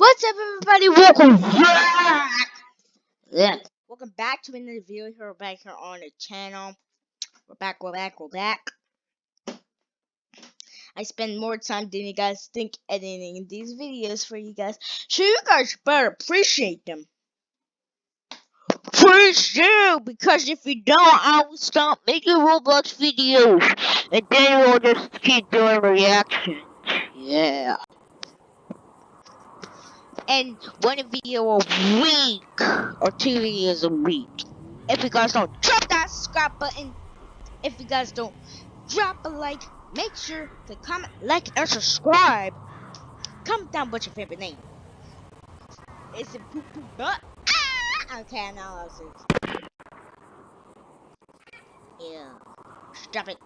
What's up, everybody? Welcome back. Yeah. Welcome back to another video here. We're back here on the channel. We're back. I spend more time than you guys think editing these videos for you guys. So you guys better appreciate them. Please do, because if you don't, I will stop making Roblox videos. And then we'll just keep doing reactions. Yeah. And one video a week or 2 videos a week. If you guys don't drop that subscribe button, if you guys don't drop a like, make sure to comment, like, and subscribe. Comment down what's your favorite name. Is it Poop Poop Butt? Ah! Okay, now I'll say. Yeah. Stop it.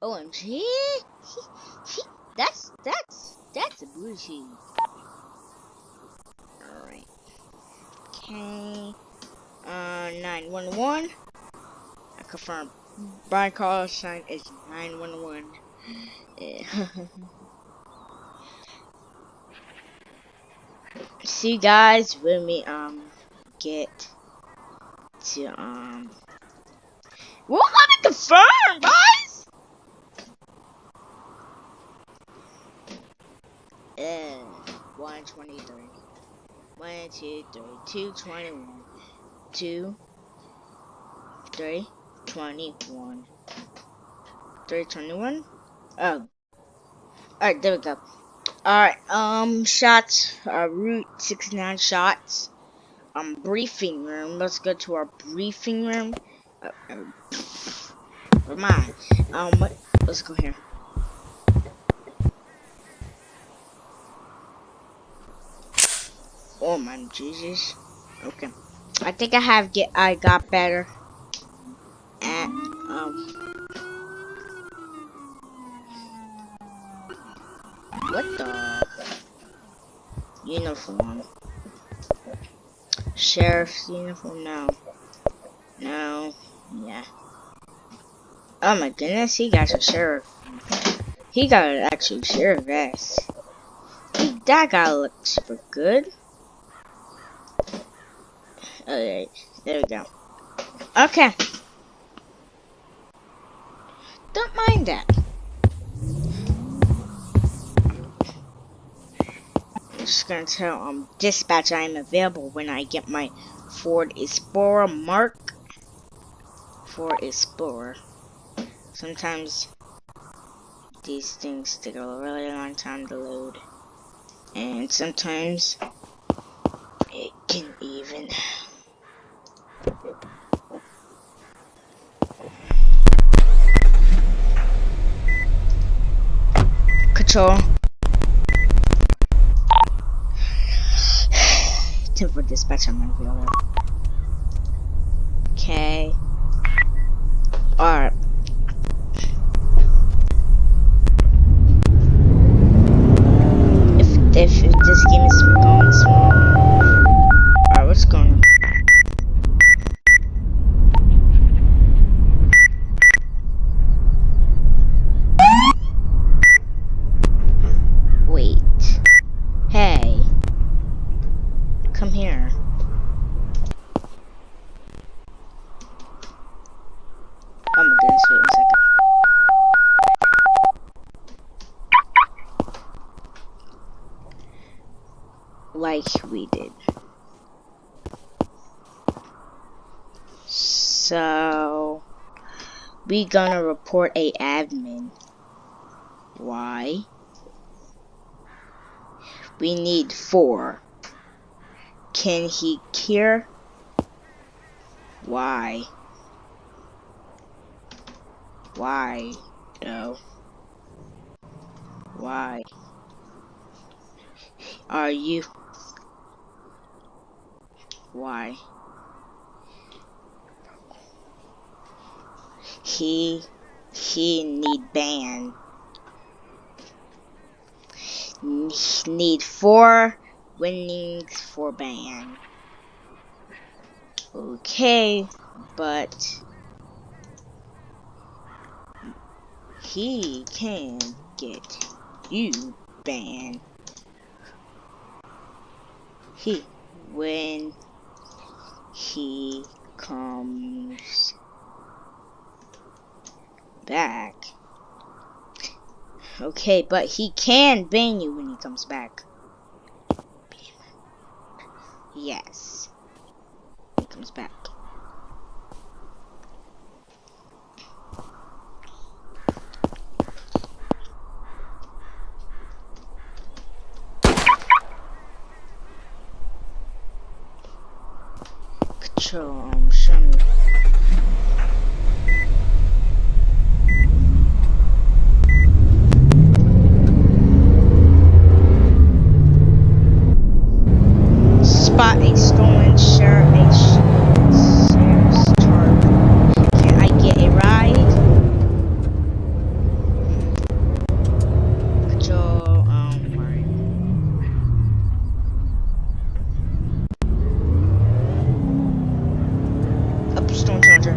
OMG. that's a bullshit. Alright. Okay. 911. I confirm. Brian call sign is 911. Yeah. See you guys when we get to we'll have it confirmed, guys. 123. 1, 2, 3, 221. 2, 3, 21. 321. Oh. Alright, there we go. Alright, shots, Route 69 shots. Briefing room. Let's go to our briefing room. Never mind. Let's go here. Oh my Jesus. Okay. I think I got better at what the uniform? Sheriff's uniform? No. Yeah. Oh my goodness, he got a sheriff. He got an actual sheriff vest. That guy looks super good. Alright, there we go. Okay. Don't mind that. I'm just gonna tell dispatch I am available when I get my Ford Explorer mark. Ford Explorer. Sometimes these things take a really long time to load, and sometimes it can even control. Tip for dispatch, I'm available. Okay. Alright. If this game is going small. Alright, what's going on? Wait. Hey. Come here. Oh my goodness, wait 1 second. Like we did. So we gonna report a admin. Why? We need 4. Can he cure? Why? Why? No. Why? Are you? Why? He need ban. Need 4 winnings for ban. Okay, but he can get you banned. he when he comes back. Okay, but he can ban you when he comes back. Yes. He comes back. Control, show me. Spot a stolen sheriff's charger. Can I get a ride? Control, right. Up stone charger.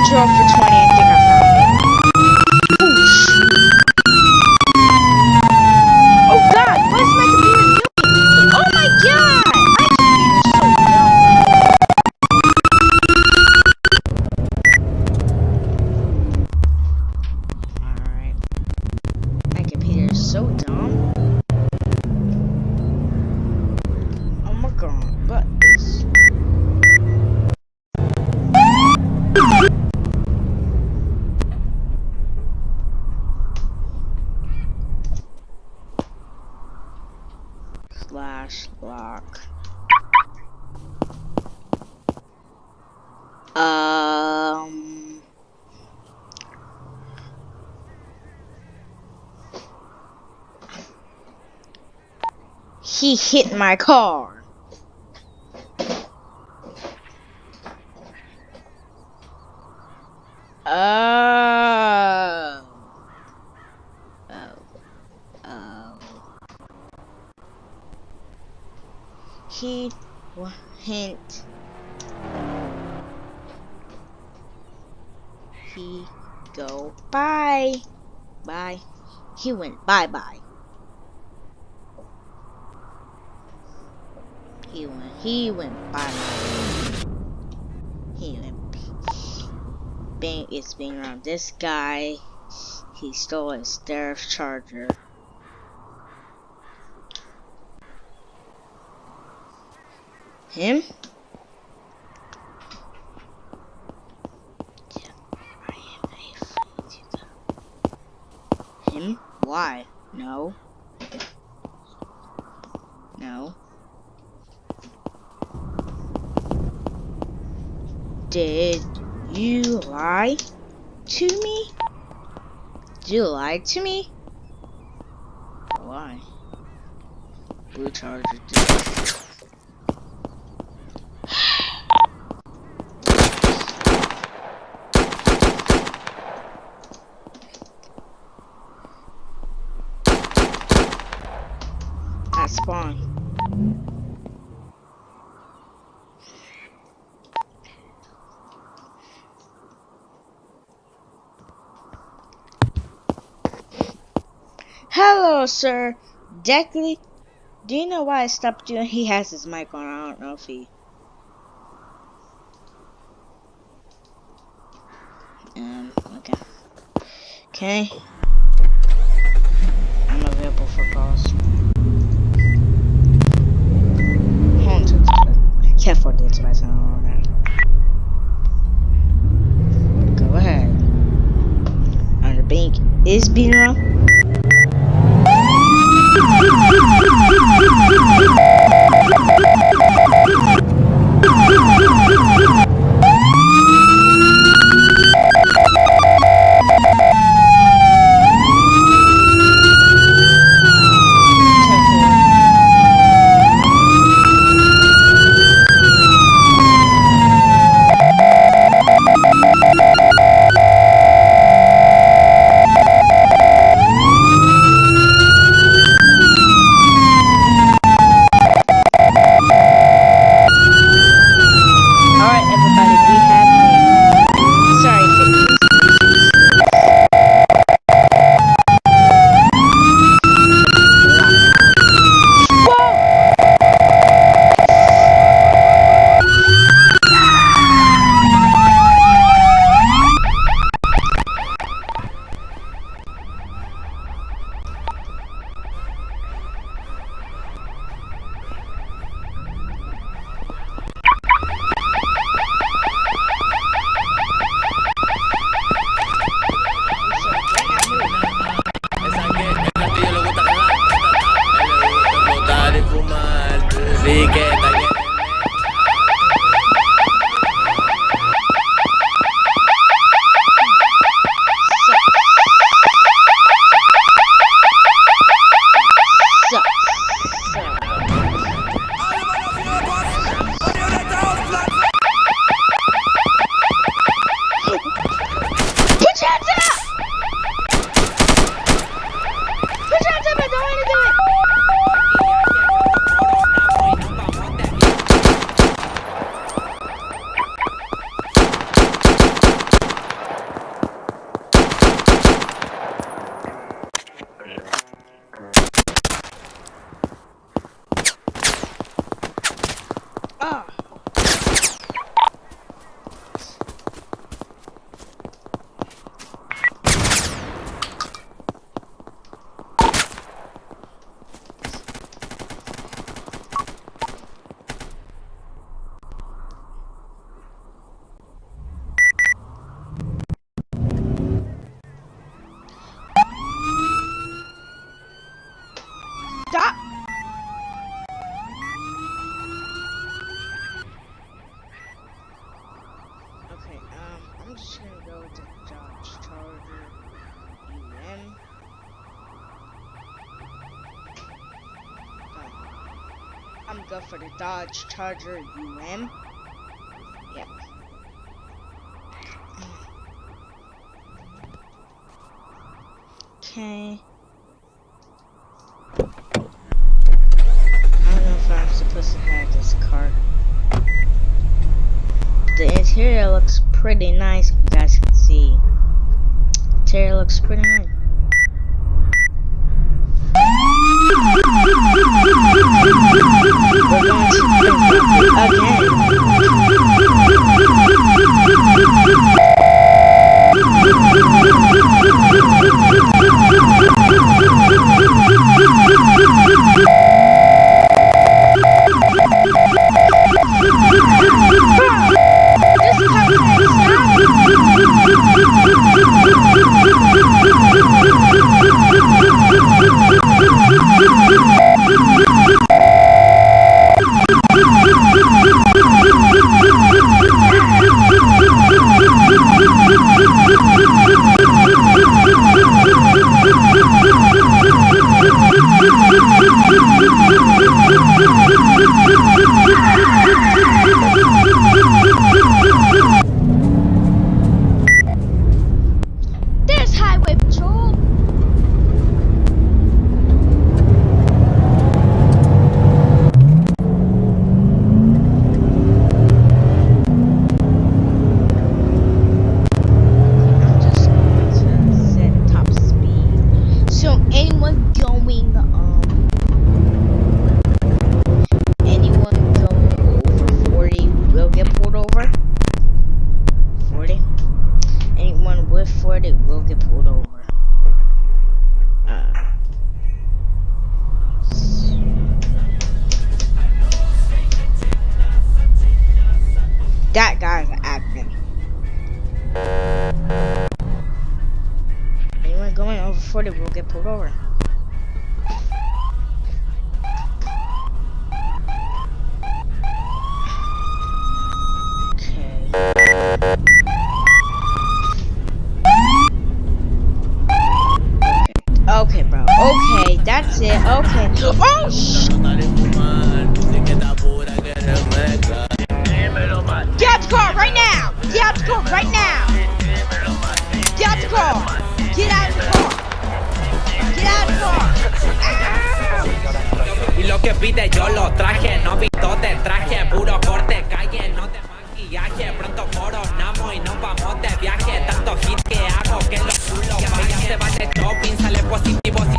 Control for 20. I think I found it. Whoosh. Oh God! What is my computer doing? Oh my God! My computer's so dumb, bro. Alright. My computer's so dumb. Oh my God! What is? Slash lock. He hit my car. Oh. He went. He go bye. Bye. He went bye bye. He went bye bye. He went. It's being around this guy. He stole a sheriff's charger. Him? Him? Why? No. No. Did you lie to me? Did you lie to me? Why? Blue charger. At spawn. Hello, sir. Deckley, do you know why I stopped doing? He has his mic on. I don't know if he. Okay. Okay. I'm available for calls. Hold on. Can't afford this by sound that. Go ahead. The bank is being around. I'm just gonna go with the Dodge Charger UM. I'm gonna go for the Dodge Charger UM. Yeah. Okay. I don't know if I'm supposed to have this car. The interior looks pretty nice, if you guys can see. The interior looks pretty nice. We're going There's highway patrol. I'm just going to set top speed. So anyone going over 40 will get pulled over. 40. Anyone with 40 will get pulled over. That guy's an admin. Anyone going over 40 will get pulled over. Okay, bro. Okay, that's it. Okay. Oh, sh! Get out the car right now! Get out the car right now! Get out the car! Get out of the car! Get out of the car! Y lo que pide yo lo traje, no te traje, puro corte, calle, no te maquillaje, pronto coronamos y nos vamos de viaje, tanto hit que hago que los culos vayan, se va de shopping, sale positivo si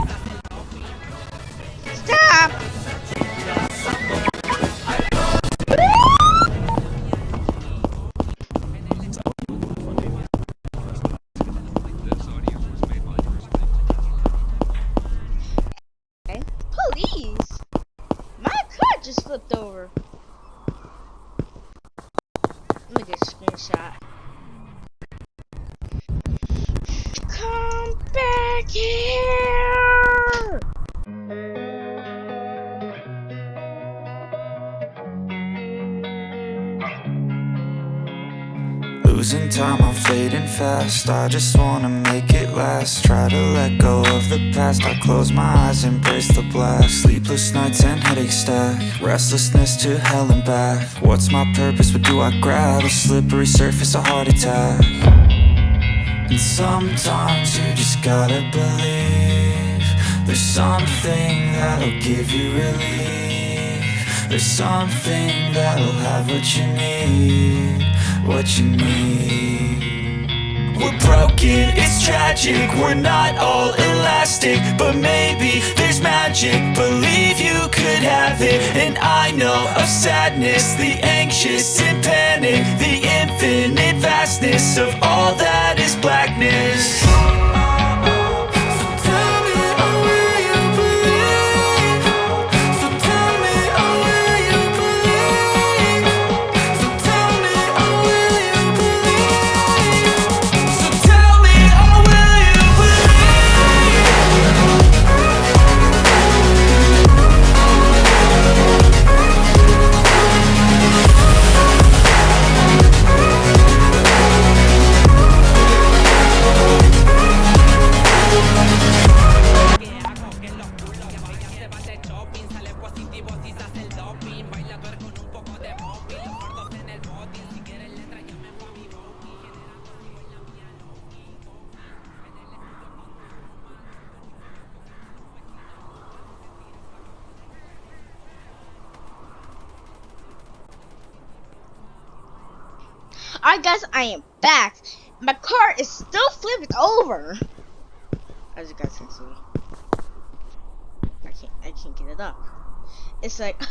Stop! Police! My car just flipped over. Let me get a screenshot. Come back here! Losing time, I'm fading fast. I just wanna make it last. Try to let go of the past. I close my eyes, embrace the blast. Sleepless nights and headaches stack. Restlessness to hell and back. What's my purpose? What do I grab? A slippery surface, a heart attack. And sometimes you just gotta believe there's something that'll give you relief. There's something that'll have what you need. What you need. We're broken, it's tragic. We're not all elastic, but maybe there's magic. Believe you could have it. And I know of sadness, the anxious and panic, the infinite vastness of all that is blackness. Alright guys, I am back. My car is still flipped over. As you guys can see. I can't get it up. It's like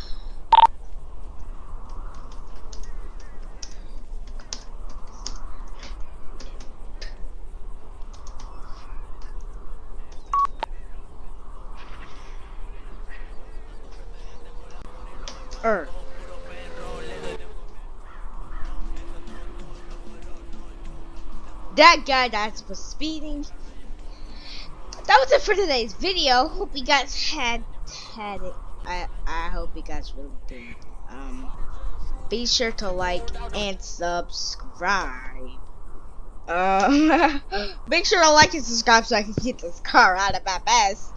that guy that was speeding. That was it for today's video. Hope you guys had it. I hope you guys really did. Be sure to like and subscribe. Make sure to like and subscribe so I can get this car out of my mess.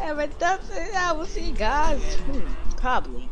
And with that, I will see you guys probably